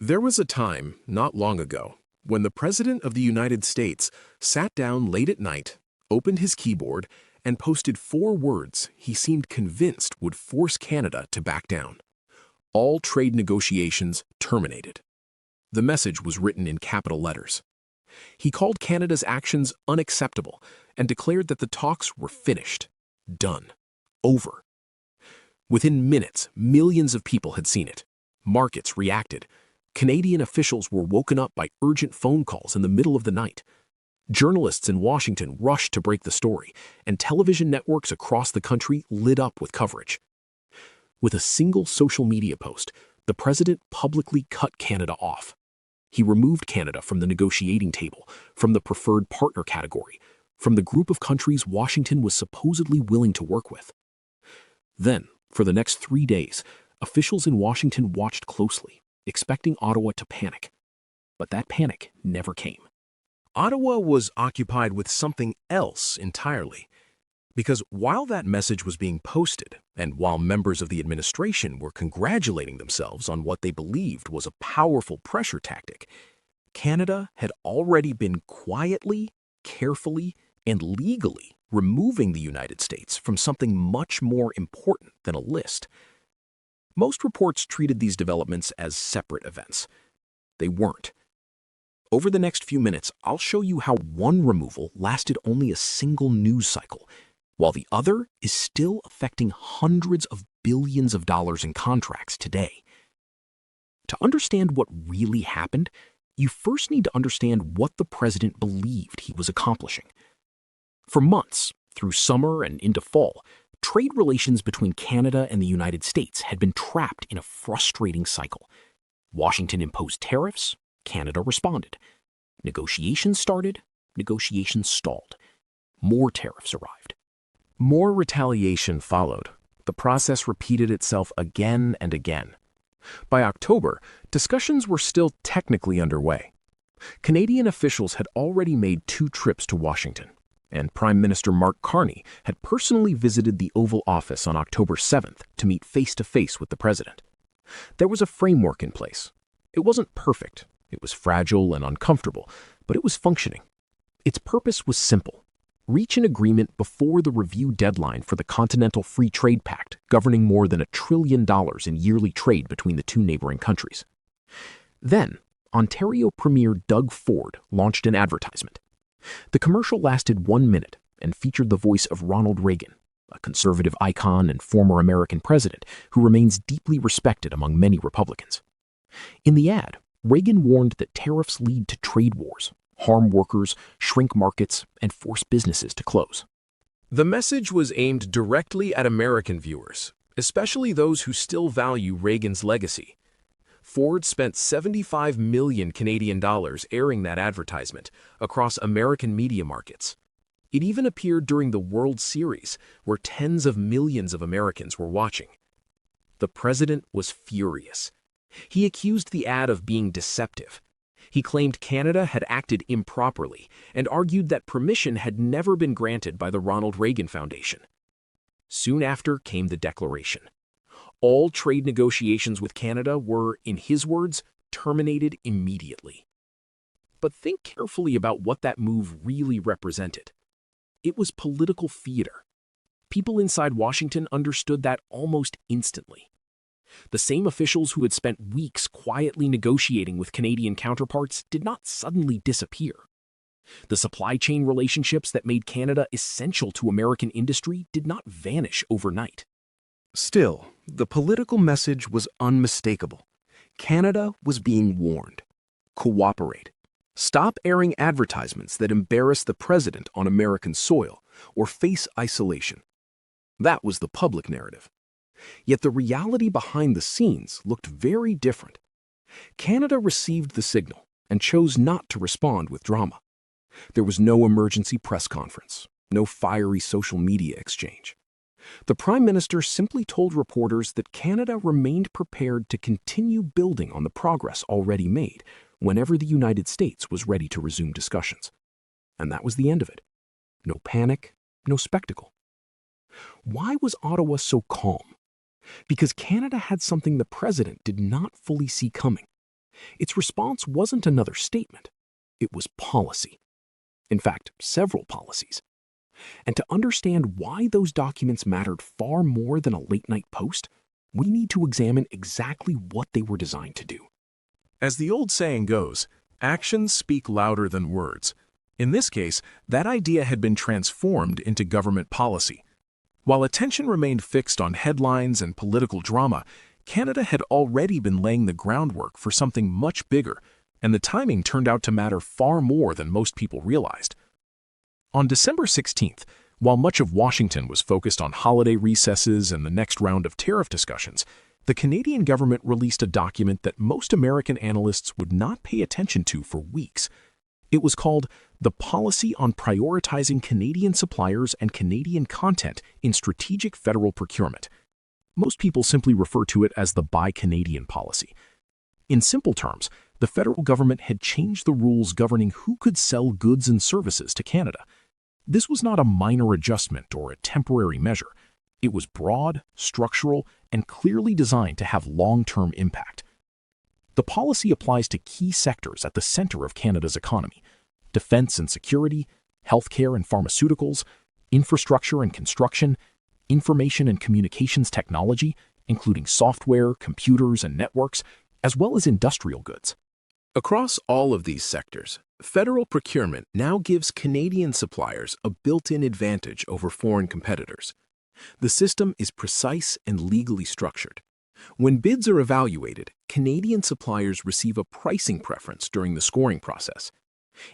There was a time, not long ago, when the President of the United States sat down late at night, opened his keyboard, and posted 4 words he seemed convinced would force Canada to back down. All trade negotiations terminated. The message was written in capital letters. He called Canada's actions unacceptable and declared that the talks were finished, done, over. Within minutes, millions of people had seen it. Markets reacted. Canadian officials were woken up by urgent phone calls in the middle of the night. Journalists in Washington rushed to break the story, and television networks across the country lit up with coverage. With a single social media post, the president publicly cut Canada off. He removed Canada from the negotiating table, from the preferred partner category, from the group of countries Washington was supposedly willing to work with. Then, for the next 3 days, officials in Washington watched closely, expecting Ottawa to panic. But that panic never came. Ottawa was occupied with something else entirely. Because while that message was being posted, and while members of the administration were congratulating themselves on what they believed was a powerful pressure tactic, Canada had already been quietly, carefully, and legally removing the United States from something much more important than a list. Most reports treated these developments as separate events. They weren't. Over the next few minutes, I'll show you how one removal lasted only a single news cycle, while the other is still affecting hundreds of billions of dollars in contracts today. To understand what really happened, you first need to understand what the president believed he was accomplishing. For months, through summer and into fall, trade relations between Canada and the United States had been trapped in a frustrating cycle. Washington imposed tariffs, Canada responded. Negotiations started, negotiations stalled. More tariffs arrived. More retaliation followed. The process repeated itself again and again. By October, discussions were still technically underway. Canadian officials had already made 2 trips to Washington, and Prime Minister Mark Carney had personally visited the Oval Office on October 7th to meet face-to-face with the president. There was a framework in place. It wasn't perfect. It was fragile and uncomfortable, but it was functioning. Its purpose was simple: reach an agreement before the review deadline for the Continental Free Trade Pact, governing more than $1 trillion in yearly trade between the 2 neighboring countries. Then, Ontario Premier Doug Ford launched an advertisement. The commercial lasted 1 minute and featured the voice of Ronald Reagan, a conservative icon and former American president who remains deeply respected among many Republicans. In the ad, Reagan warned that tariffs lead to trade wars, harm workers, shrink markets, and force businesses to close. The message was aimed directly at American viewers, especially those who still value Reagan's legacy. Ford spent 75 million Canadian dollars airing that advertisement across American media markets. It even appeared during the World Series, where tens of millions of Americans were watching. The president was furious. He accused the ad of being deceptive. He claimed Canada had acted improperly and argued that permission had never been granted by the Ronald Reagan Foundation. Soon after came the declaration. All trade negotiations with Canada were, in his words, terminated immediately. But think carefully about what that move really represented. It was political theater. People inside Washington understood that almost instantly. The same officials who had spent weeks quietly negotiating with Canadian counterparts did not suddenly disappear. The supply chain relationships that made Canada essential to American industry did not vanish overnight. Still, the political message was unmistakable. Canada was being warned. Cooperate. Stop airing advertisements that embarrass the president on American soil or face isolation. That was the public narrative. Yet the reality behind the scenes looked very different. Canada received the signal and chose not to respond with drama. There was no emergency press conference, no fiery social media exchange. The Prime Minister simply told reporters that Canada remained prepared to continue building on the progress already made whenever the United States was ready to resume discussions. And that was the end of it. No panic, no spectacle. Why was Ottawa so calm? Because Canada had something the president did not fully see coming. Its response wasn't another statement. It was policy. In fact, several policies. And to understand why those documents mattered far more than a late-night post, we need to examine exactly what they were designed to do. As the old saying goes, actions speak louder than words. In this case, that idea had been transformed into government policy. While attention remained fixed on headlines and political drama, Canada had already been laying the groundwork for something much bigger, and the timing turned out to matter far more than most people realized. On December 16th, while much of Washington was focused on holiday recesses and the next round of tariff discussions, the Canadian government released a document that most American analysts would not pay attention to for weeks. It was called the Policy on Prioritizing Canadian Suppliers and Canadian Content in Strategic Federal Procurement. Most people simply refer to it as the Buy Canadian policy. In simple terms, the federal government had changed the rules governing who could sell goods and services to Canada. This was not a minor adjustment or a temporary measure. It was broad, structural, and clearly designed to have long-term impact. The policy applies to key sectors at the center of Canada's economy: defense and security, healthcare and pharmaceuticals, infrastructure and construction, information and communications technology, including software, computers, and networks, as well as industrial goods. Across all of these sectors, federal procurement now gives Canadian suppliers a built-in advantage over foreign competitors. The system is precise and legally structured. When bids are evaluated, Canadian suppliers receive a pricing preference during the scoring process.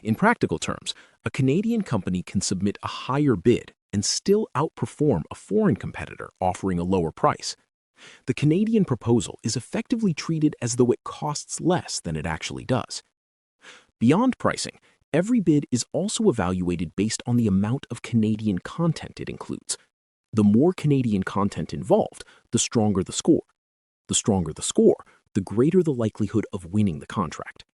In practical terms, a Canadian company can submit a higher bid and still outperform a foreign competitor offering a lower price. The Canadian proposal is effectively treated as though it costs less than it actually does. Beyond pricing, every bid is also evaluated based on the amount of Canadian content it includes. The more Canadian content involved, the stronger the score. The stronger the score, the greater the likelihood of winning the contract.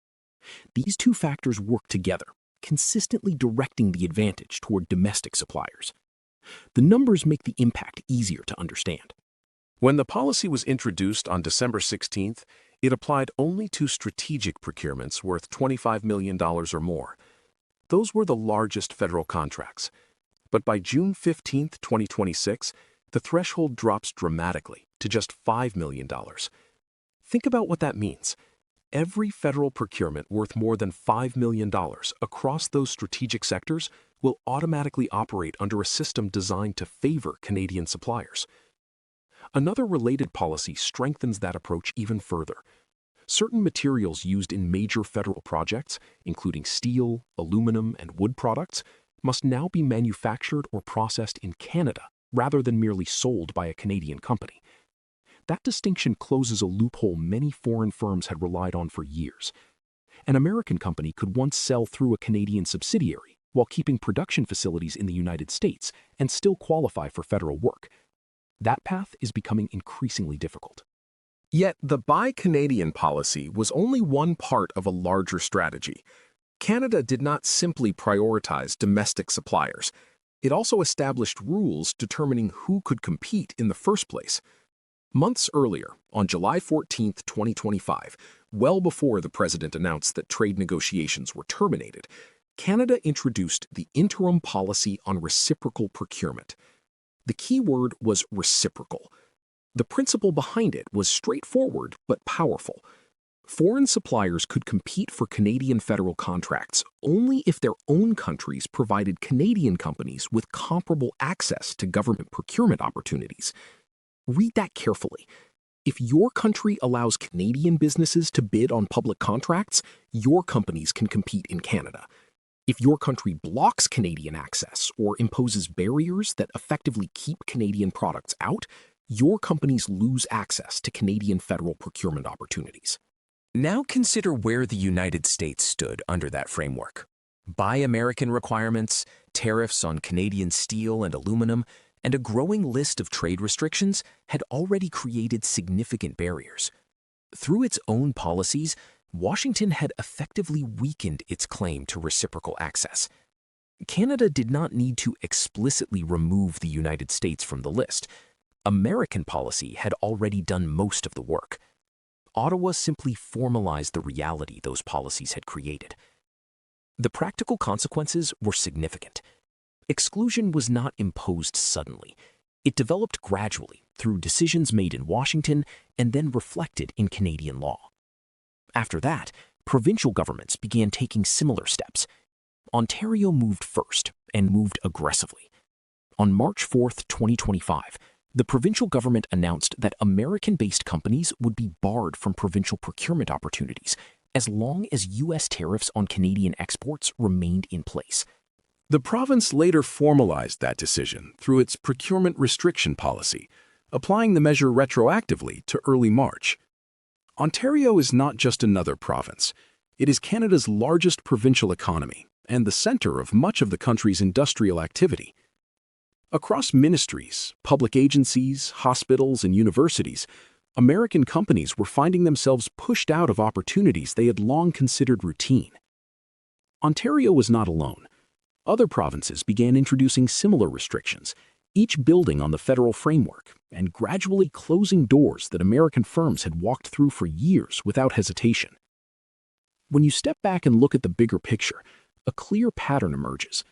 These two factors work together, consistently directing the advantage toward domestic suppliers. The numbers make the impact easier to understand. When the policy was introduced on December 16th, it applied only to strategic procurements worth $25 million or more. Those were the largest federal contracts. But by June 15, 2026, the threshold drops dramatically to just $5 million. Think about what that means. Every federal procurement worth more than $5 million across those strategic sectors will automatically operate under a system designed to favor Canadian suppliers. Another related policy strengthens that approach even further. Certain materials used in major federal projects, including steel, aluminum, and wood products, must now be manufactured or processed in Canada rather than merely sold by a Canadian company. That distinction closes a loophole many foreign firms had relied on for years. An American company could once sell through a Canadian subsidiary while keeping production facilities in the United States and still qualify for federal work. That path is becoming increasingly difficult. Yet the Buy Canadian policy was only one part of a larger strategy. Canada did not simply prioritize domestic suppliers. It also established rules determining who could compete in the first place. Months earlier, on July 14, 2025, well before the president announced that trade negotiations were terminated, Canada introduced the Interim Policy on Reciprocal Procurement. The key word was reciprocal. The principle behind it was straightforward but powerful. Foreign suppliers could compete for Canadian federal contracts only if their own countries provided Canadian companies with comparable access to government procurement opportunities. Read that carefully. If your country allows Canadian businesses to bid on public contracts, your companies can compete in Canada. If your country blocks Canadian access or imposes barriers that effectively keep Canadian products out, your companies lose access to Canadian federal procurement opportunities. Now consider where the United States stood under that framework. Buy American requirements, tariffs on Canadian steel and aluminum, and a growing list of trade restrictions had already created significant barriers. Through its own policies, Washington had effectively weakened its claim to reciprocal access. Canada did not need to explicitly remove the United States from the list. American policy had already done most of the work. Ottawa simply formalized the reality those policies had created. The practical consequences were significant. Exclusion was not imposed suddenly. It developed gradually through decisions made in Washington and then reflected in Canadian law. After that, provincial governments began taking similar steps. Ontario moved first and moved aggressively. On March 4, 2025, the provincial government announced that American-based companies would be barred from provincial procurement opportunities as long as U.S. tariffs on Canadian exports remained in place. The province later formalized that decision through its procurement restriction policy, applying the measure retroactively to early March. Ontario is not just another province. It is Canada's largest provincial economy and the center of much of the country's industrial activity. Across ministries, public agencies, hospitals, and universities, American companies were finding themselves pushed out of opportunities they had long considered routine. Ontario was not alone. Other provinces began introducing similar restrictions, each building on the federal framework and gradually closing doors that American firms had walked through for years without hesitation. When you step back and look at the bigger picture, a clear pattern emerges.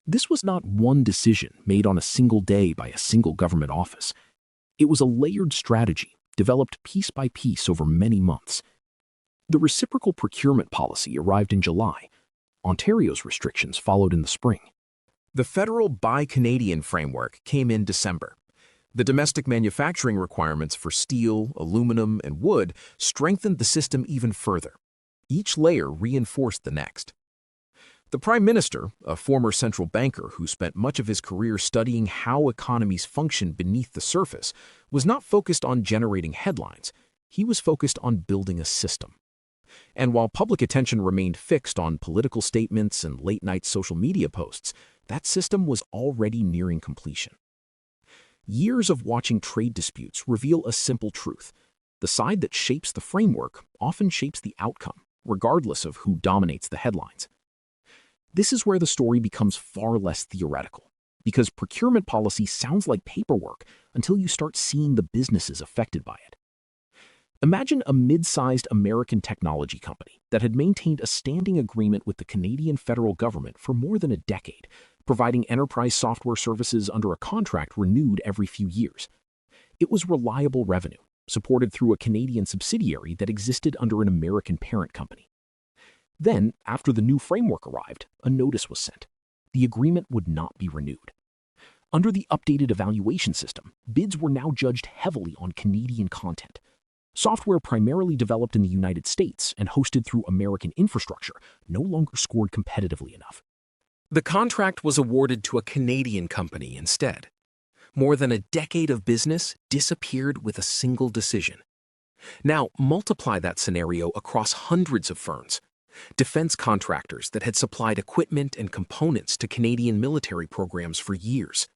This was not one decision made on a single day by a single government office. It was a layered strategy developed piece by piece over many months. The reciprocal procurement policy arrived in July. Ontario's restrictions followed in the spring. The federal Buy Canadian framework came in December. The domestic manufacturing requirements for steel, aluminum, and wood strengthened the system even further. Each layer reinforced the next. The Prime Minister, a former central banker who spent much of his career studying how economies function beneath the surface, was not focused on generating headlines. He was focused on building a system. And while public attention remained fixed on political statements and late-night social media posts, that system was already nearing completion. Years of watching trade disputes reveal a simple truth. The side that shapes the framework often shapes the outcome, regardless of who dominates the headlines. This is where the story becomes far less theoretical, because procurement policy sounds like paperwork until you start seeing the businesses affected by it. Imagine a mid-sized American technology company that had maintained a standing agreement with the Canadian federal government for more than a decade, providing enterprise software services under a contract renewed every few years. It was reliable revenue, supported through a Canadian subsidiary that existed under an American parent company. Then, after the new framework arrived, a notice was sent. The agreement would not be renewed. Under the updated evaluation system, bids were now judged heavily on Canadian content. Software primarily developed in the United States and hosted through American infrastructure no longer scored competitively enough. The contract was awarded to a Canadian company instead. More than a decade of business disappeared with a single decision. Now, multiply that scenario across hundreds of firms. Defense contractors that had supplied equipment and components to Canadian military programs for years.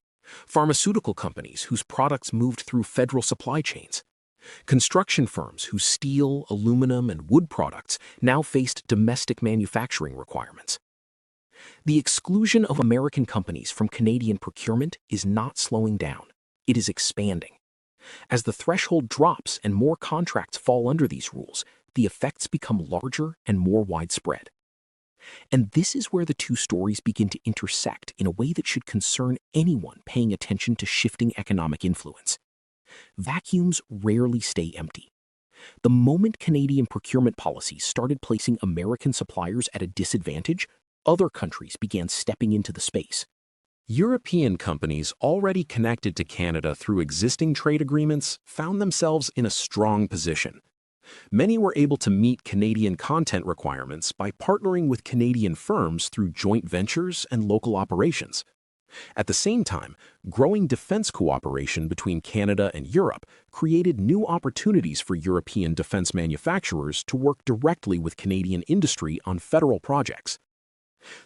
Pharmaceutical companies whose products moved through federal supply chains. Construction firms whose steel, aluminum, and wood products now faced domestic manufacturing requirements. The exclusion of American companies from Canadian procurement is not slowing down. It is expanding. As the threshold drops and more contracts fall under these rules, the effects become larger and more widespread. And this is where the two stories begin to intersect in a way that should concern anyone paying attention to shifting economic influence. Vacuums rarely stay empty. The moment Canadian procurement policies started placing American suppliers at a disadvantage, other countries began stepping into the space. European companies already connected to Canada through existing trade agreements found themselves in a strong position. Many were able to meet Canadian content requirements by partnering with Canadian firms through joint ventures and local operations. At the same time, growing defense cooperation between Canada and Europe created new opportunities for European defense manufacturers to work directly with Canadian industry on federal projects.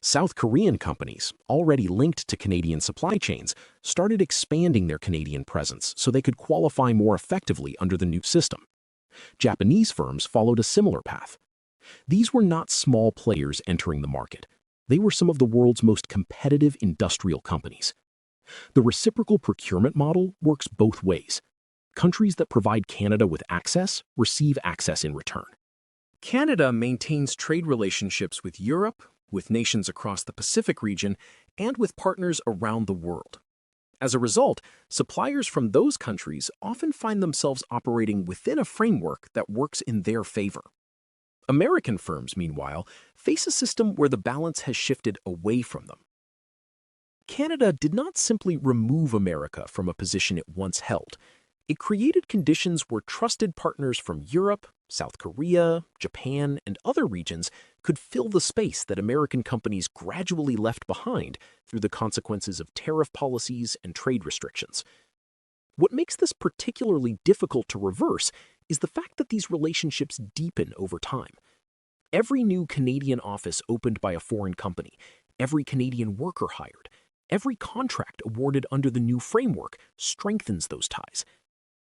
South Korean companies, already linked to Canadian supply chains, started expanding their Canadian presence so they could qualify more effectively under the new system. Japanese firms followed a similar path. These were not small players entering the market. They were some of the world's most competitive industrial companies. The reciprocal procurement model works both ways. Countries that provide Canada with access receive access in return. Canada maintains trade relationships with Europe, with nations across the Pacific region, and with partners around the world. As a result, suppliers from those countries often find themselves operating within a framework that works in their favor. American firms, meanwhile, face a system where the balance has shifted away from them. Canada did not simply remove America from a position it once held. It created conditions where trusted partners from Europe, South Korea, Japan, and other regions could fill the space that American companies gradually left behind through the consequences of tariff policies and trade restrictions. What makes this particularly difficult to reverse is the fact that these relationships deepen over time. Every new Canadian office opened by a foreign company, every Canadian worker hired, every contract awarded under the new framework strengthens those ties.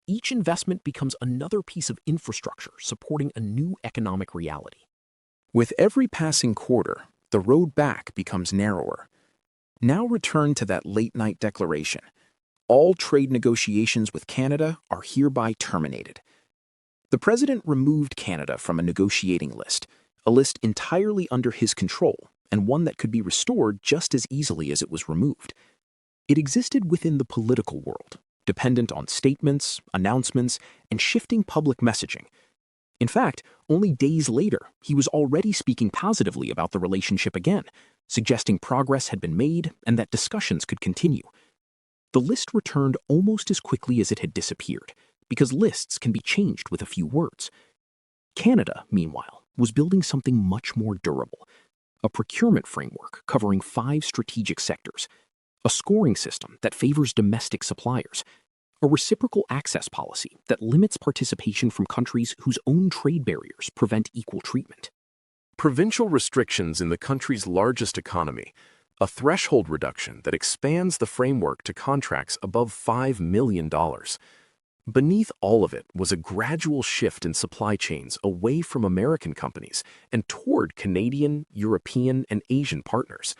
Each investment becomes another piece of infrastructure supporting a new economic reality. With every passing quarter, the road back becomes narrower. Now return to that late-night declaration. All trade negotiations with Canada are hereby terminated. The president removed Canada from a negotiating list, a list entirely under his control, and one that could be restored just as easily as it was removed. It existed within the political world, dependent on statements, announcements, and shifting public messaging. In fact, only days later, he was already speaking positively about the relationship again, suggesting progress had been made and that discussions could continue. The list returned almost as quickly as it had disappeared, because lists can be changed with a few words. Canada, meanwhile, was building something much more durable, a procurement framework covering 5 strategic sectors, a scoring system that favors domestic suppliers, a reciprocal access policy that limits participation from countries whose own trade barriers prevent equal treatment, provincial restrictions in the country's largest economy, a threshold reduction that expands the framework to contracts above $5 million. Beneath all of it was a gradual shift in supply chains away from American companies and toward Canadian, European, and Asian partners.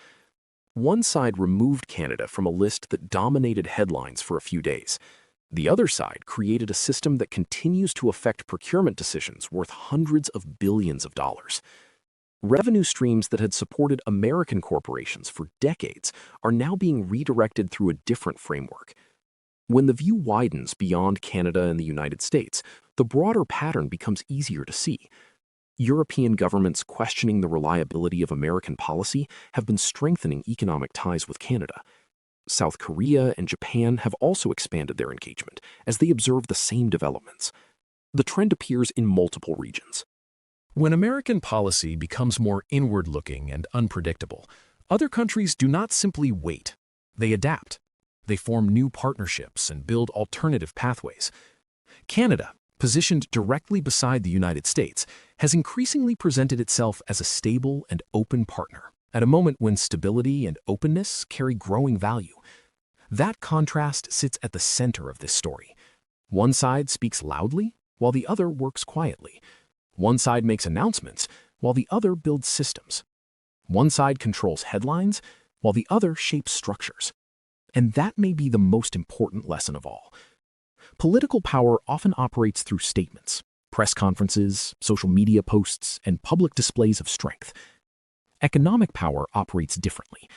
One side removed Canada from a list that dominated headlines for a few days. The other side created a system that continues to affect procurement decisions worth hundreds of billions of dollars. Revenue streams that had supported American corporations for decades are now being redirected through a different framework. When the view widens beyond Canada and the United States, the broader pattern becomes easier to see. European governments questioning the reliability of American policy have been strengthening economic ties with Canada. South Korea and Japan have also expanded their engagement as they observe the same developments. The trend appears in multiple regions. When American policy becomes more inward-looking and unpredictable, other countries do not simply wait. They adapt. They form new partnerships and build alternative pathways. Canada, positioned directly beside the United States, has increasingly presented itself as a stable and open partner at a moment when stability and openness carry growing value. That contrast sits at the center of this story. One side speaks loudly, while the other works quietly. One side makes announcements, while the other builds systems. One side controls headlines, while the other shapes structures. And that may be the most important lesson of all. Political power often operates through statements, press conferences, social media posts, and public displays of strength. Economic power operates differently.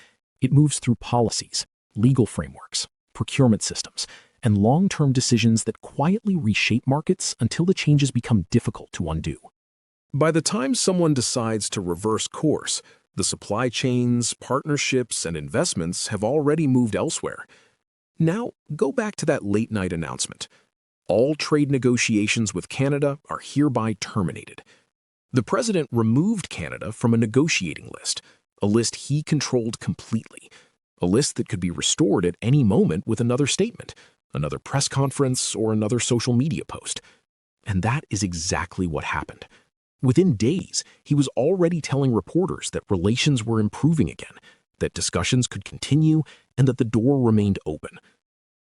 It moves through policies, legal frameworks, procurement systems, and long-term decisions that quietly reshape markets until the changes become difficult to undo. By the time someone decides to reverse course, the supply chains, partnerships, and investments have already moved elsewhere. Now, go back to that late-night announcement. All trade negotiations with Canada are hereby terminated. The president removed Canada from a negotiating list, a list he controlled completely, a list that could be restored at any moment with another statement, another press conference, or another social media post. And that is exactly what happened. Within days, he was already telling reporters that relations were improving again, that discussions could continue, and that the door remained open.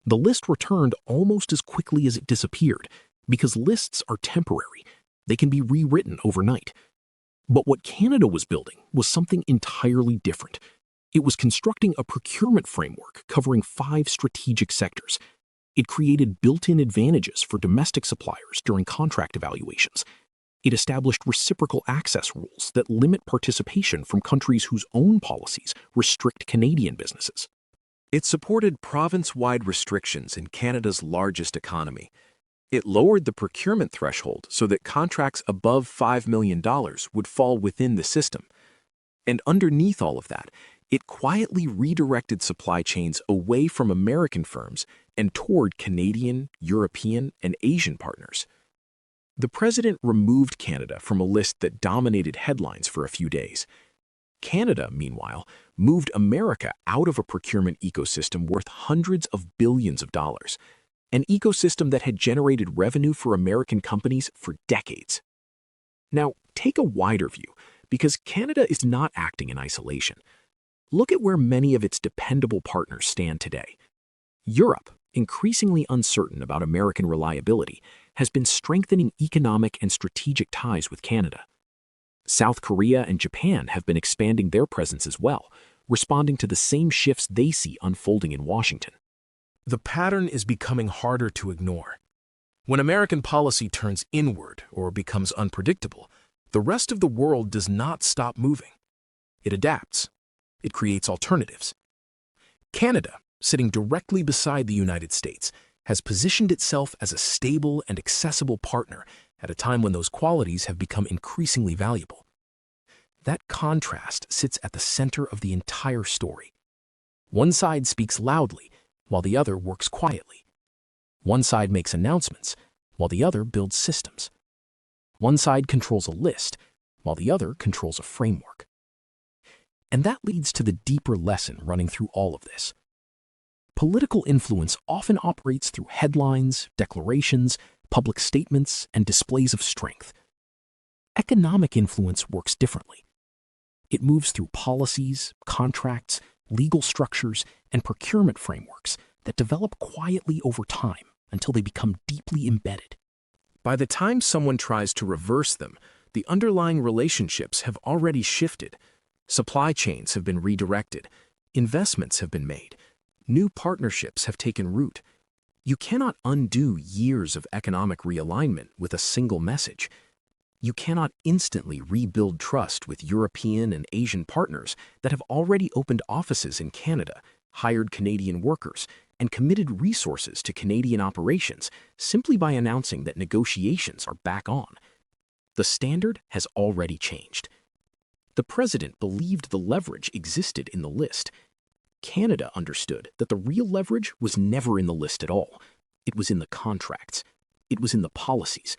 The list returned almost as quickly as it disappeared, because lists are temporary. They can be rewritten overnight. But what Canada was building was something entirely different. It was constructing a procurement framework covering 5 strategic sectors. It created built-in advantages for domestic suppliers during contract evaluations. It established reciprocal access rules that limit participation from countries whose own policies restrict Canadian businesses. It supported province-wide restrictions in Canada's largest economy. It lowered the procurement threshold so that contracts above $5 million would fall within the system. And underneath all of that, it quietly redirected supply chains away from American firms and toward Canadian, European, and Asian partners. The president removed Canada from a list that dominated headlines for a few days. Canada, meanwhile, moved America out of a procurement ecosystem worth hundreds of billions of dollars, an ecosystem that had generated revenue for American companies for decades. Now, take a wider view, because Canada is not acting in isolation. Look at where many of its dependable partners stand today. Europe, increasingly uncertain about American reliability, has been strengthening economic and strategic ties with Canada. South Korea and Japan have been expanding their presence as well, responding to the same shifts they see unfolding in Washington. The pattern is becoming harder to ignore. When American policy turns inward or becomes unpredictable, the rest of the world does not stop moving. It adapts. It creates alternatives. Canada, sitting directly beside the United States, has positioned itself as a stable and accessible partner at a time when those qualities have become increasingly valuable. That contrast sits at the center of the entire story. One side speaks loudly, while the other works quietly. One side makes announcements, while the other builds systems. One side controls a list, while the other controls a framework. And that leads to the deeper lesson running through all of this. Political influence often operates through headlines, declarations, public statements, and displays of strength. Economic influence works differently. It moves through policies, contracts, legal structures, and procurement frameworks that develop quietly over time until they become deeply embedded. By the time someone tries to reverse them, the underlying relationships have already shifted. Supply chains have been redirected. Investments have been made. New partnerships have taken root. You cannot undo years of economic realignment with a single message. You cannot instantly rebuild trust with European and Asian partners that have already opened offices in Canada, hired Canadian workers, and committed resources to Canadian operations simply by announcing that negotiations are back on. The standard has already changed. The president believed the leverage existed in the list. Canada understood that the real leverage was never in the list at all. It was in the contracts. It was in the policies.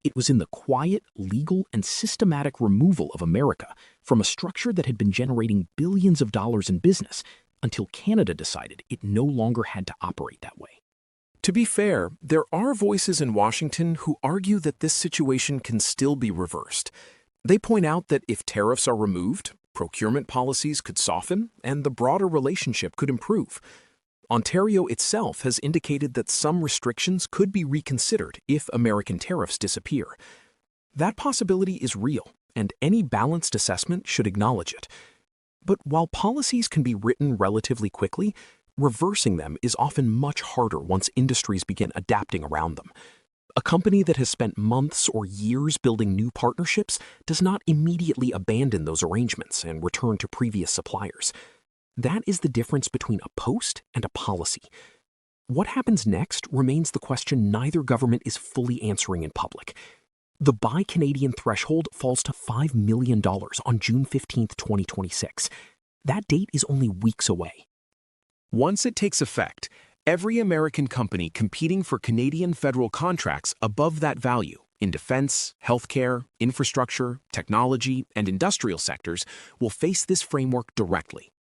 It was in the quiet, legal, and systematic removal of America from a structure that had been generating billions of dollars in business until Canada decided it no longer had to operate that way. To be fair, there are voices in Washington who argue that this situation can still be reversed. They point out that if tariffs are removed, procurement policies could soften and the broader relationship could improve. Ontario itself has indicated that some restrictions could be reconsidered if American tariffs disappear. That possibility is real, and any balanced assessment should acknowledge it. But while policies can be written relatively quickly, reversing them is often much harder once industries begin adapting around them. A company that has spent months or years building new partnerships does not immediately abandon those arrangements and return to previous suppliers. That is the difference between a post and a policy. What happens next remains the question neither government is fully answering in public. The Buy Canadian threshold falls to $5 million on June 15, 2026. That date is only weeks away. Once it takes effect, every American company competing for Canadian federal contracts above that value in defense, healthcare, infrastructure, technology, and industrial sectors will face this framework directly.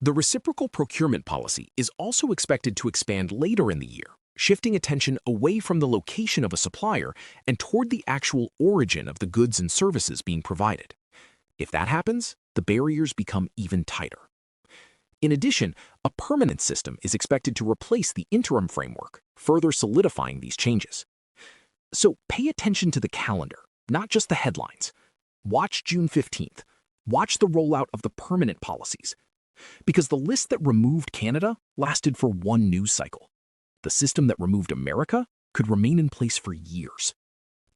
The reciprocal procurement policy is also expected to expand later in the year, shifting attention away from the location of a supplier and toward the actual origin of the goods and services being provided. If that happens, the barriers become even tighter. In addition, a permanent system is expected to replace the interim framework, further solidifying these changes. So pay attention to the calendar, not just the headlines. Watch June 15th. Watch the rollout of the permanent policies. Because the list that removed Canada lasted for one news cycle. the system that removed America could remain in place for years.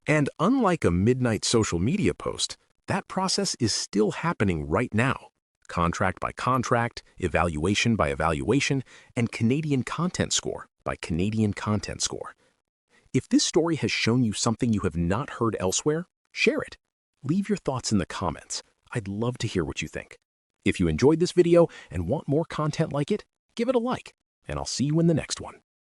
And unlike a midnight social media post, that process is still happening right now. Contract by contract, evaluation by evaluation, and Canadian content score by Canadian content score. If this story has shown you something you have not heard elsewhere, share it. Leave your thoughts in the comments. I'd love to hear what you think. If you enjoyed this video and want more content like it, give it a like, and I'll see you in the next one.